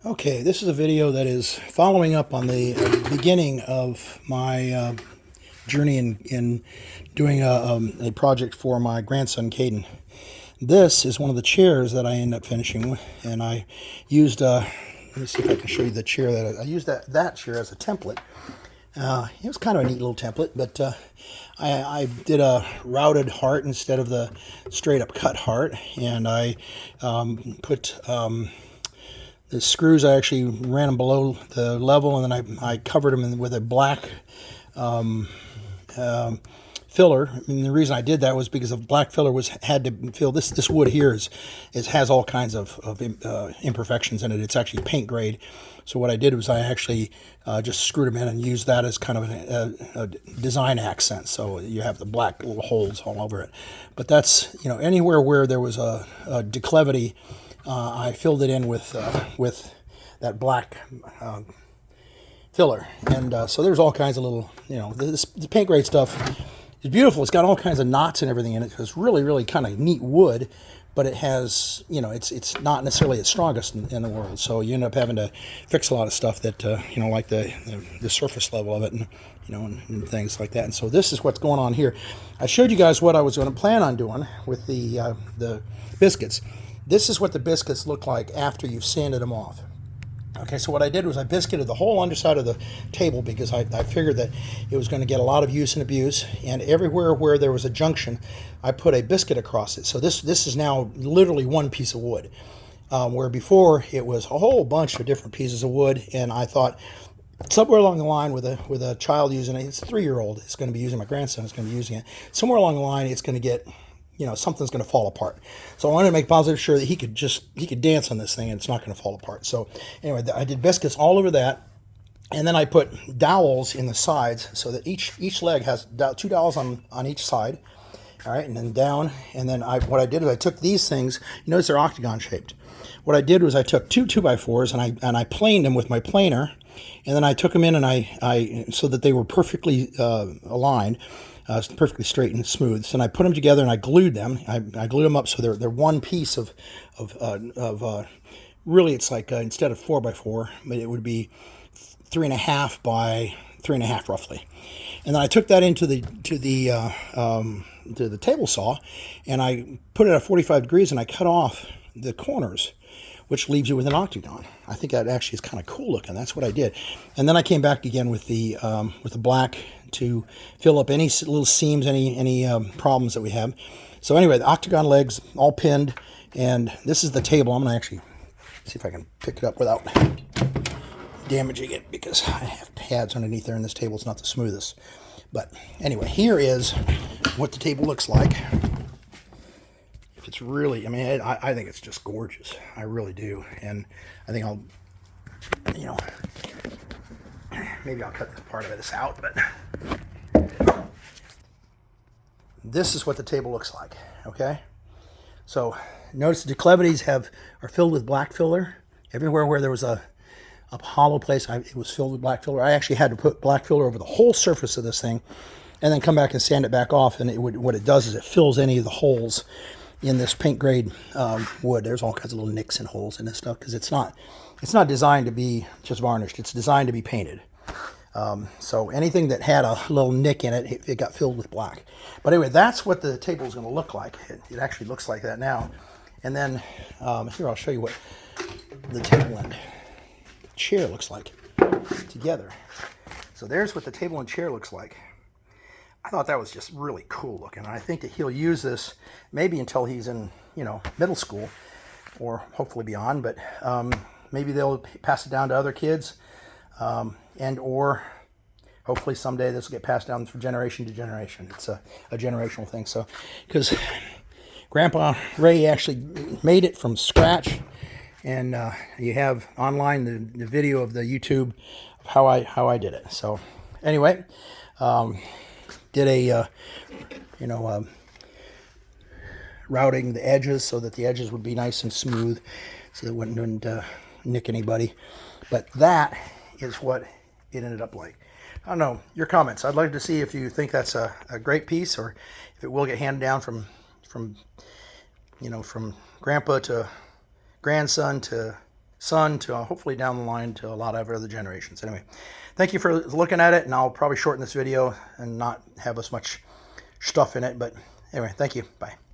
Okay, this is a video that is following up on the beginning of my journey in doing a project for my grandson, Caden. This is one of the chairs that I ended up finishing with, and I used, let me see if I can show you the chair that I used that chair as a template. It was kind of a neat little template, but I did a routed heart instead of the straight up cut heart, and I put the screws. I actually ran them below the level, and then I covered them with a black filler. And the reason I did that was because the black filler had to fill this wood here has all kinds of imperfections in it. It's actually paint grade. So what I did was I actually just screwed them in and used that as kind of a design accent. So you have the black little holes all over it. But that's, anywhere where there was a declivity, I filled it in with that black filler, and so there's all kinds of little, the paint grade stuff is beautiful. It's got all kinds of knots and everything in it. It's really, really kind of neat wood, but it has, it's not necessarily its strongest in the world. So you end up having to fix a lot of stuff that, like the surface level of it, and and things like that. And so this is what's going on here. I showed you guys what I was going to plan on doing with the biscuits. This is what the biscuits look like after you've sanded them off. Okay, so what I did was I biscuited the whole underside of the table because I figured that it was going to get a lot of use and abuse, and everywhere where there was a junction, I put a biscuit across it. So this is now literally one piece of wood, where before it was a whole bunch of different pieces of wood, and I thought somewhere along the line with a child using it, it's a 3-year-old, it's going to be using, my grandson is going to be using it, somewhere along the line it's going to get, something's going to fall apart. So I wanted to make positive sure that he could dance on this thing and it's not going to fall apart. So anyway, I did biscuits all over that. And then I put dowels in the sides so that each leg has 2 dowels on each side. All right, and then down. And then what I did is I took these things, notice they're octagon shaped. What I did was I took two 2x4s and I planed them with my planer. And then I took them in and I so that they were perfectly aligned. Perfectly straight and smooth. So I put them together and I glued them. I glued them up so they're one piece of really, it's like instead of 4x4, but it would be 3.5 by 3.5 roughly. And then I took that into the table saw, and I put it at 45 degrees and I cut off the corners, which leaves you with an octagon. I think that actually is kind of cool looking. That's what I did. And then I came back again with the black to fill up any little seams, any problems that we have. So anyway, the octagon legs all pinned, and this is the table. I'm going to actually see if I can pick it up without damaging it, because I have pads underneath there, and this table's not the smoothest. But anyway, here is what the table looks like. It's really, I think it's just gorgeous. I really do. And I think I'll, maybe I'll cut this part of this out, but this is what the table looks like, okay? So notice the declivities are filled with black filler. Everywhere where there was a hollow place, it was filled with black filler. I actually had to put black filler over the whole surface of this thing and then come back and sand it back off, and what it does is it fills any of the holes in this paint grade wood. There's all kinds of little nicks and holes in this stuff because it's not designed to be just varnished. It's designed to be painted. So anything that had a little nick in it, it got filled with black. But anyway, that's what the table is going to look like. It actually looks like that now. And then here, I'll show you what the table and chair looks like together. So there's what the table and chair looks like. I thought that was just really cool looking. I think that he'll use this maybe until he's in, middle school, or hopefully beyond, but maybe they'll pass it down to other kids, and or hopefully someday this will get passed down from generation to generation. It's a generational thing. So, because Grandpa Ray actually made it from scratch, and you have online the video of the YouTube of how I did it. So anyway, did a routing the edges so that the edges would be nice and smooth, so that it wouldn't nick anybody. But that is what it ended up like. I don't know, your comments. I'd like to see if you think that's a great piece, or if it will get handed down from grandpa to grandson to son to hopefully down the line to a lot of other generations. Anyway, thank you for looking at it, and I'll probably shorten this video and not have as much stuff in it. But anyway, thank you. Bye.